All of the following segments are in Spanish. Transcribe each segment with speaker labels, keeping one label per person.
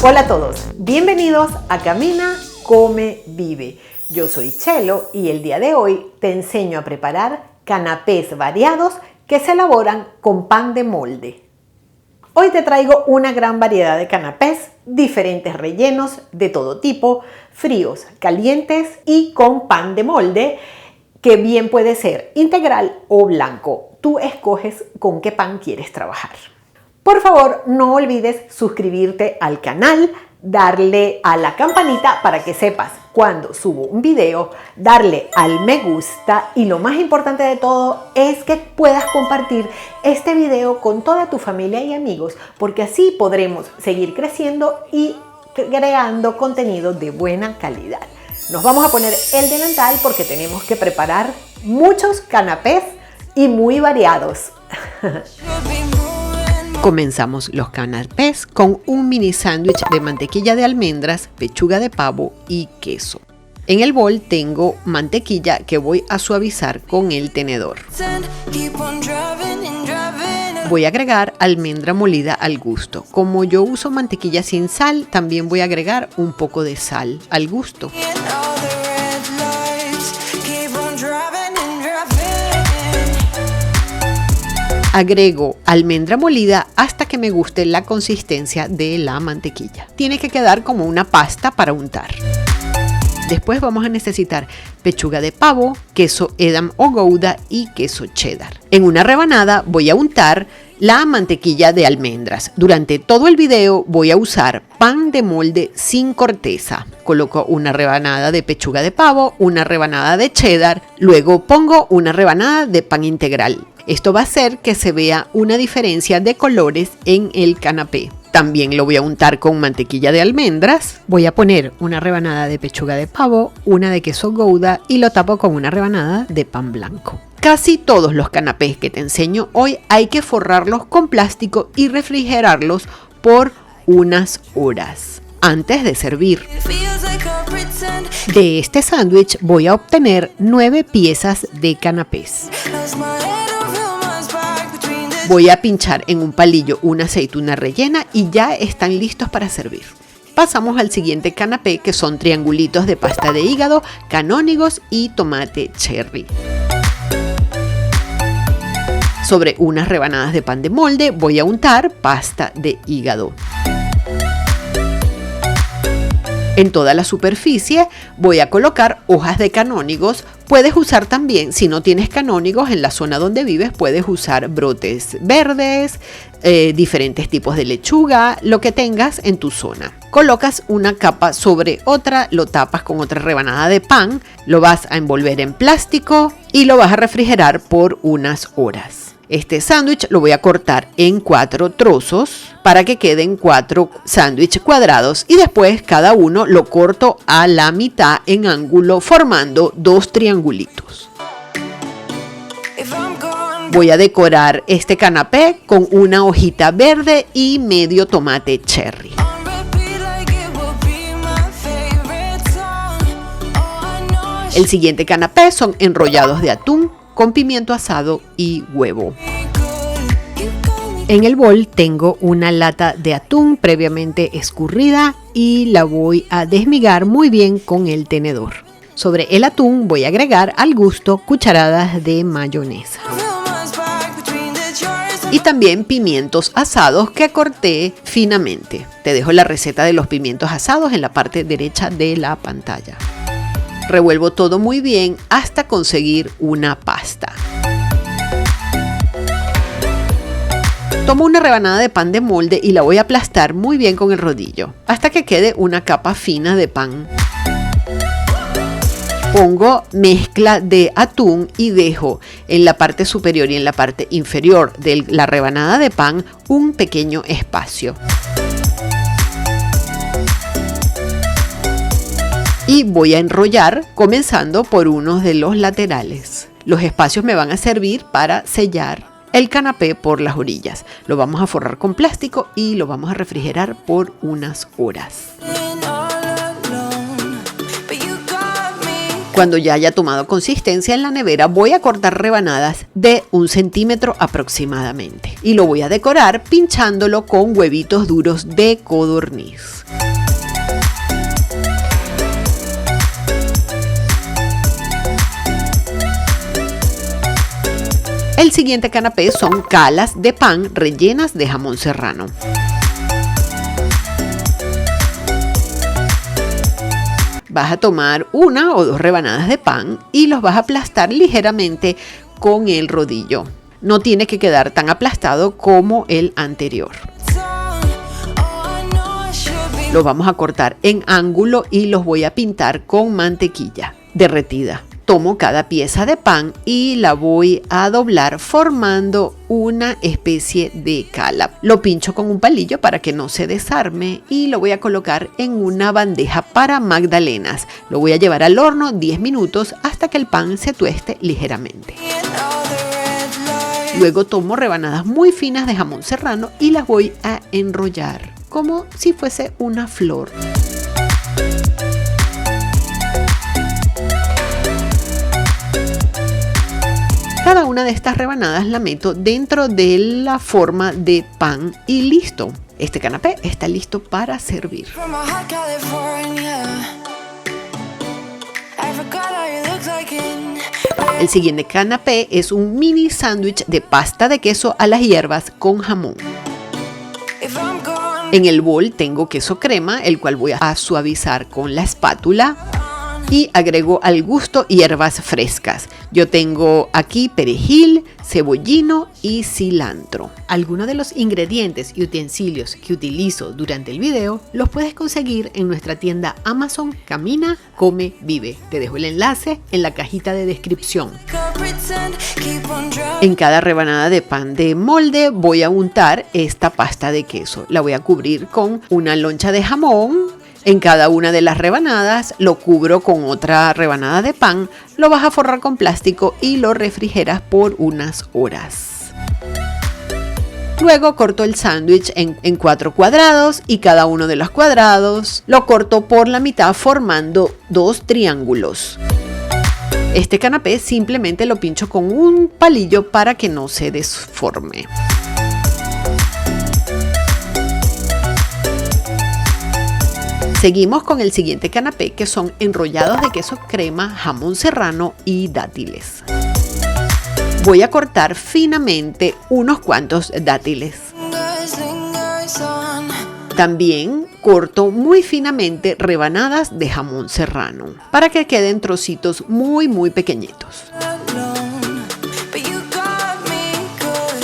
Speaker 1: Hola a todos, bienvenidos a Camina, Come, Vive. Yo soy Chelo y el día de hoy te enseño a preparar canapés variados que se elaboran con pan de molde. Hoy te traigo una gran variedad de canapés, diferentes rellenos de todo tipo, fríos, calientes y con pan de molde, que bien puede ser integral o blanco. Tú escoges con qué pan quieres trabajar. Por favor, no olvides suscribirte al canal, darle a la campanita para que sepas cuando subo un video, darle al me gusta y lo más importante de todo es que puedas compartir este video con toda tu familia y amigos, porque así podremos seguir creciendo y creando contenido de buena calidad. Nos vamos a poner el delantal porque tenemos que preparar muchos canapés y muy variados. Comenzamos los canapés con un mini sándwich de mantequilla de almendras, pechuga de pavo y queso. En el bol tengo mantequilla que voy a suavizar con el tenedor. Voy a agregar almendra molida al gusto. Como yo uso mantequilla sin sal, también voy a agregar un poco de sal al gusto. Agrego almendra molida hasta que me guste la consistencia de la mantequilla. Tiene que quedar como una pasta para untar. Después vamos a necesitar pechuga de pavo, queso Edam o Gouda y queso cheddar. En una rebanada voy a untar la mantequilla de almendras. Durante todo el video voy a usar pan de molde sin corteza. Coloco una rebanada de pechuga de pavo, una rebanada de cheddar, luego pongo una rebanada de pan integral. Esto va a hacer que se vea una diferencia de colores en el canapé. También lo voy a untar con mantequilla de almendras. Voy a poner una rebanada de pechuga de pavo, una de queso Gouda y lo tapo con una rebanada de pan blanco. Casi todos los canapés que te enseño hoy hay que forrarlos con plástico y refrigerarlos por unas horas antes de servir. De este sándwich voy a obtener 9 piezas de canapés. Voy a pinchar en un palillo una aceituna rellena y ya están listos para servir. Pasamos al siguiente canapé, que son triangulitos de pasta de hígado, canónigos y tomate cherry. Sobre unas rebanadas de pan de molde voy a untar pasta de hígado. En toda la superficie voy a colocar hojas de canónigos. Puedes usar también, si no tienes canónigos en la zona donde vives, puedes usar brotes verdes, diferentes tipos de lechuga, lo que tengas en tu zona. Colocas una capa sobre otra, lo tapas con otra rebanada de pan, lo vas a envolver en plástico y lo vas a refrigerar por unas horas. Este sándwich lo voy a cortar en 4 trozos para que queden 4 sándwiches cuadrados y después cada uno lo corto a la mitad en ángulo formando 2 triangulitos. Voy a decorar este canapé con una hojita verde y medio tomate cherry. El siguiente canapé son enrollados de atún con pimiento asado y huevo. En el bol tengo una lata de atún previamente escurrida y la voy a desmigar muy bien con el tenedor. Sobre el atún voy a agregar al gusto cucharadas de mayonesa. Y también pimientos asados que corté finamente. Te dejo la receta de los pimientos asados en la parte derecha de la pantalla. Revuelvo todo muy bien hasta conseguir una pasta. Tomo una rebanada de pan de molde y la voy a aplastar muy bien con el rodillo hasta que quede una capa fina de pan. Pongo mezcla de atún y dejo en la parte superior y en la parte inferior de la rebanada de pan un pequeño espacio. Y voy a enrollar comenzando por uno de los laterales. Los espacios me van a servir para sellar el canapé por las orillas. Lo vamos a forrar con plástico y lo vamos a refrigerar por unas horas. Cuando ya haya tomado consistencia en la nevera, voy a cortar rebanadas de 1 centímetro aproximadamente. Y lo voy a decorar pinchándolo con huevitos duros de codorniz. El siguiente canapé son calas de pan rellenas de jamón serrano. Vas a tomar 1 o 2 rebanadas de pan y los vas a aplastar ligeramente con el rodillo. No tiene que quedar tan aplastado como el anterior. Los vamos a cortar en ángulo y los voy a pintar con mantequilla derretida. Tomo cada pieza de pan y la voy a doblar formando una especie de cala. Lo pincho con un palillo para que no se desarme y lo voy a colocar en una bandeja para magdalenas. Lo voy a llevar al horno 10 minutos hasta que el pan se tueste ligeramente. Luego tomo rebanadas muy finas de jamón serrano y las voy a enrollar como si fuese una flor. Cada una de estas rebanadas la meto dentro de la forma de pan y listo. Este canapé está listo para servir. El siguiente canapé es un mini sándwich de pasta de queso a las hierbas con jamón. En el bol tengo queso crema, el cual voy a suavizar con la espátula. Y agrego al gusto hierbas frescas. Yo tengo aquí perejil, cebollino y cilantro. Algunos de los ingredientes y utensilios que utilizo durante el video los puedes conseguir en nuestra tienda Amazon Camina, Come, Vive. Te dejo el enlace en la cajita de descripción. En cada rebanada de pan de molde voy a untar esta pasta de queso. La voy a cubrir con una loncha de jamón. En cada una de las rebanadas lo cubro con otra rebanada de pan, lo vas a forrar con plástico y lo refrigeras por unas horas. Luego corto el sándwich en 4 cuadrados y cada uno de los cuadrados lo corto por la mitad formando 2 triángulos. Este canapé simplemente lo pincho con un palillo para que no se desforme. Seguimos con el siguiente canapé, que son enrollados de queso crema, jamón serrano y dátiles. Voy a cortar finamente unos cuantos dátiles. También corto muy finamente rebanadas de jamón serrano para que queden trocitos muy pequeñitos.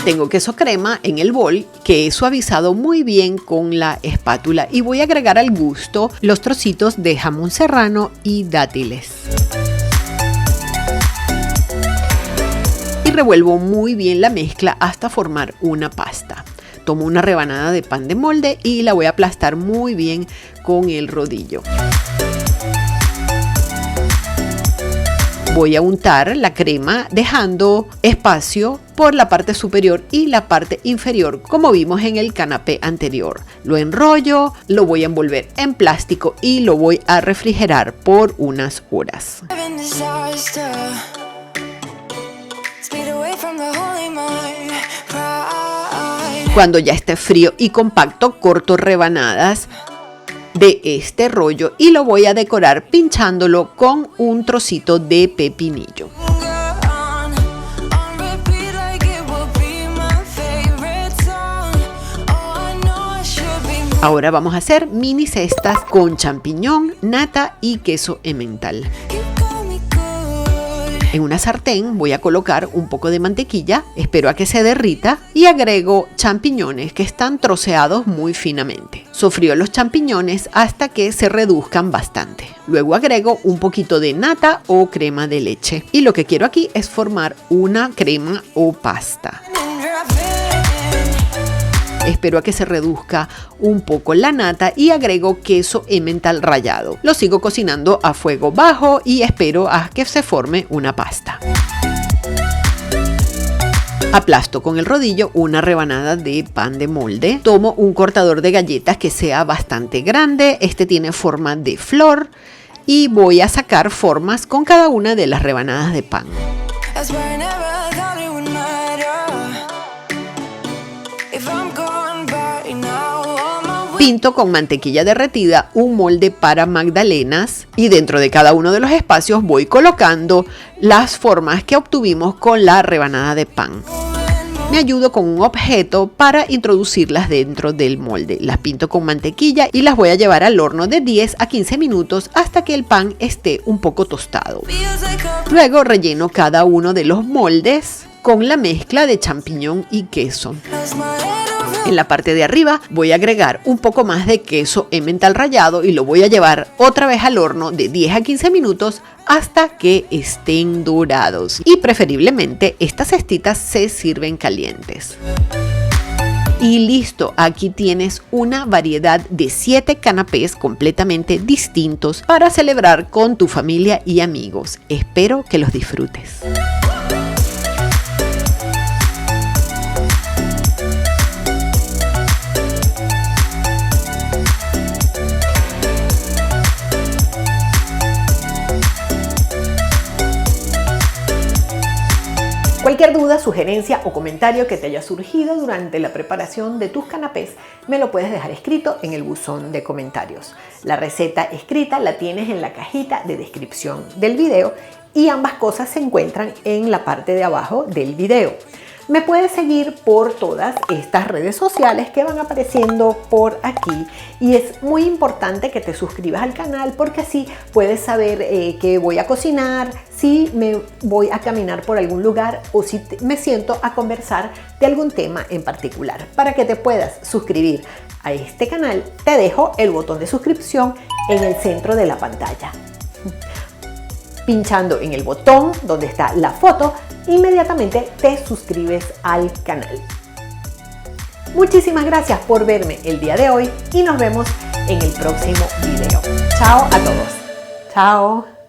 Speaker 1: Tengo queso crema en el bol que he suavizado muy bien con la espátula y voy a agregar al gusto los trocitos de jamón serrano y dátiles. Y revuelvo muy bien la mezcla hasta formar una pasta. Tomo una rebanada de pan de molde y la voy a aplastar muy bien con el rodillo. Voy a untar la crema dejando espacio por la parte superior y la parte inferior, como vimos en el canapé anterior. Lo enrollo, lo voy a envolver en plástico y lo voy a refrigerar por unas horas. Cuando ya esté frío y compacto, corto rebanadas de este rollo y lo voy a decorar pinchándolo con un trocito de pepinillo. Ahora vamos a hacer mini cestas con champiñón, nata y queso emmental. En una sartén voy a colocar un poco de mantequilla, espero a que se derrita y agrego champiñones que están troceados muy finamente. Sofrío los champiñones hasta que se reduzcan bastante. Luego agrego un poquito de nata o crema de leche. Y lo que quiero aquí es formar una crema o pasta. Espero a que se reduzca un poco la nata y agrego queso emmental rallado. Lo sigo cocinando a fuego bajo y espero a que se forme una pasta. Aplasto con el rodillo una rebanada de pan de molde. Tomo un cortador de galletas que sea bastante grande. Este tiene forma de flor. y voy a sacar formas con cada una de las rebanadas de pan. Pinto con mantequilla derretida un molde para magdalenas y dentro de cada uno de los espacios voy colocando las formas que obtuvimos con la rebanada de pan. Me ayudo con un objeto para introducirlas dentro del molde. Las pinto con mantequilla y las voy a llevar al horno de 10 a 15 minutos hasta que el pan esté un poco tostado. Luego relleno cada uno de los moldes con la mezcla de champiñón y queso. En la parte de arriba voy a agregar un poco más de queso emmental rallado y lo voy a llevar otra vez al horno de 10 a 15 minutos hasta que estén dorados. Y preferiblemente estas cestitas se sirven calientes. Y listo, aquí tienes una variedad de 7 canapés completamente distintos para celebrar con tu familia y amigos. Espero que los disfrutes. Cualquier duda, sugerencia o comentario que te haya surgido durante la preparación de tus canapés me lo puedes dejar escrito en el buzón de comentarios. La receta escrita la tienes en la cajita de descripción del video y ambas cosas se encuentran en la parte de abajo del video. Me puedes seguir por todas estas redes sociales que van apareciendo por aquí y es muy importante que te suscribas al canal porque así puedes saber qué voy a cocinar, si me voy a caminar por algún lugar o si me siento a conversar de algún tema en particular. Para que te puedas suscribir a este canal te dejo el botón de suscripción en el centro de la pantalla. Pinchando en el botón donde está la foto, inmediatamente te suscribes al canal. Muchísimas gracias por verme el día de hoy y nos vemos en el próximo video. Chao a todos. Chao.